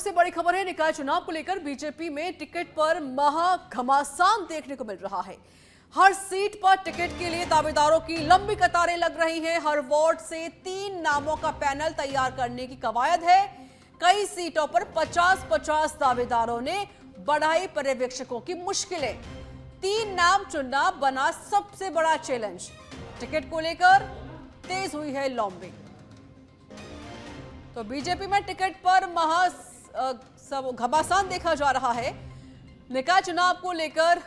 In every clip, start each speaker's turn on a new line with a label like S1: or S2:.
S1: से बड़ी खबर है, निकाय चुनाव को लेकर बीजेपी में टिकट पर महाघमासान देखने को मिल रहा है। हर सीट पर टिकट के लिए दावेदारों की लंबी कतारें लग रही हैं। हर वार्ड से 3 नामों का पैनल तैयार करने की कवायद है। कई सीटों पर 50-50 दावेदारों ने बढ़ाई पर्यवेक्षकों की मुश्किलें। 3 नाम चुनना बना सबसे बड़ा चैलेंज। टिकट को लेकर तेज हुई है लॉबिंग। तो बीजेपी में टिकट पर घमासान देखा जा रहा है। निकाय चुनाव को लेकर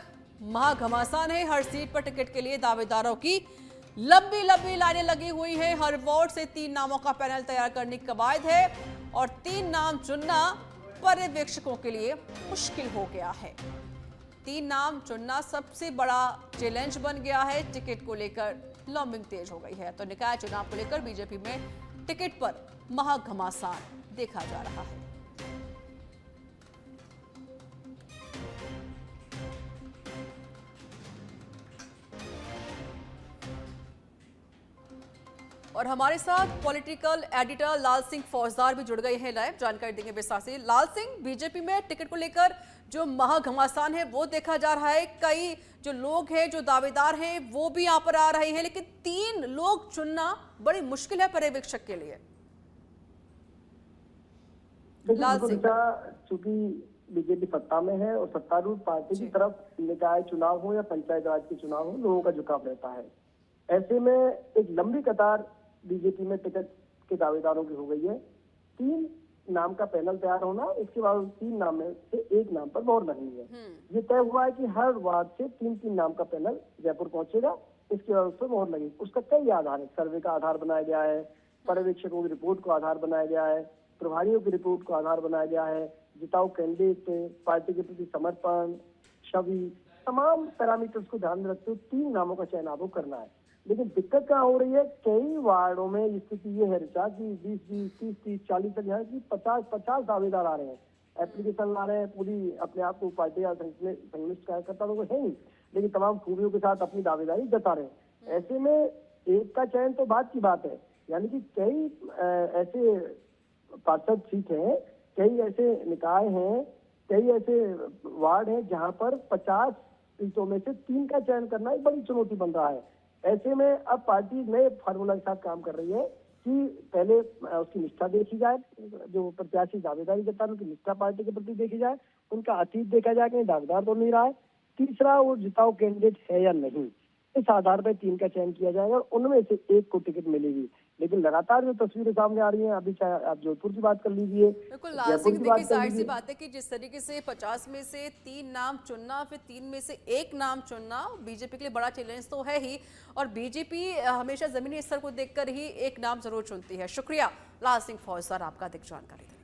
S1: महाघमासान है। हर सीट पर टिकट के लिए दावेदारों की लंबी लंबी लाइनें लगी हुई हैं। हर वार्ड से 3 नामों का पैनल तैयार करने की कवायद है और 3 नाम चुनना पर्यवेक्षकों के लिए मुश्किल हो गया है। 3 नाम चुनना सबसे बड़ा चैलेंज बन गया है। टिकट को लेकर लॉबिंग तेज हो गई है। तो निकाय चुनाव को लेकर बीजेपी में टिकट पर महाघमासान देखा जा रहा है। और हमारे साथ पॉलिटिकल एडिटर लाल सिंह फौजदार भी जुड़ गए हैं लाइव, जानकारी देंगे विस्तार से। लाल सिंह, बीजेपी में टिकट को लेकर जो महाघमासान है वो देखा जा रहा है। कई जो लोग हैं, जो दावेदार हैं, वो भी यहाँ पर आ रहे हैं, लेकिन 3 लोग चुनना बड़ी मुश्किल है पर्यवेक्षक के लिए। लाल सिंह,
S2: चूंकि बीजेपी सत्ता में है और सत्तारूढ़ पार्टी की तरफ निकाय चुनाव हो या पंचायत राज के चुनाव हो, लोगों का झुकाव रहता है। ऐसे में एक लंबी कतार बीजेपी में टिकट के दावेदारों की हो गई है। 3 नाम का पैनल तैयार होना, इसके बाद 3 नाम में से 1 नाम पर मोहर लगनी है। ये तय हुआ है कि हर वार्ड से 3-3 नाम का पैनल जयपुर पहुंचेगा। इसके बाद उस पर मोहर लगेगी। उसका कई आधार है। सर्वे का आधार बनाया गया है, पर्यवेक्षकों की रिपोर्ट को आधार बनाया गया है, प्रभारियों की रिपोर्ट को आधार बनाया गया है, जिताऊ कैंडिडेट, पार्टी के प्रति समर्पण, छवि, तमाम पैरामीटर्स को ध्यान में रखते हुए 3 नामों का चयन आपको करना है। लेकिन दिक्कत क्या हो रही है, कई वार्डों में स्थिति ये है ऋचा कि 20-20, 30-30, 40 तक यहाँ की 50-50 दावेदार आ रहे हैं, एप्लीकेशन ला रहे हैं। पूरी अपने आप को पार्टी या संश्लिष्ट कार्यकर्ता तो है ही, लेकिन तमाम खूबियों के साथ अपनी दावेदारी जता रहे हैं। ऐसे में एक का चयन तो बात की बात है, यानी कि कई ऐसे पार्षद सीट हैं, कई ऐसे निकाय हैं, कई ऐसे वार्ड हैं जहां पर 50 सीटों में से 3 का चयन करना एक बड़ी चुनौती बन रहा है। ऐसे में अब पार्टी नए फार्मूला के साथ काम कर रही है कि पहले उसकी निष्ठा देखी जाए, जो प्रत्याशी दावेदारी करता है उनकी निष्ठा पार्टी के प्रति देखी जाए, उनका अतीत देखा जाए कि दावेदार तो नहीं रहा है। तीसरा, वो जिताऊ कैंडिडेट है या नहीं, इस आधार पर 3 का चयन किया जाएगा और उनमें से 1 को टिकट मिलेगी। लेकिन लगातार जो तस्वीरें सामने आ रही हैं, अभी चाहे आप जोधपुर की बात कर लीजिए,
S1: बिल्कुल लाल सिंह, देखिए जाहिर सी बात है कि जिस तरीके से 50 में से 3 नाम चुनना, फिर 3 में से 1 नाम चुनना बीजेपी के लिए बड़ा चैलेंज तो है ही। और बीजेपी हमेशा जमीनी स्तर को देखकर ही 1 नाम जरूर चुनती है। शुक्रिया लाल सिंह फौजदार, आपका अधिक जानकारी।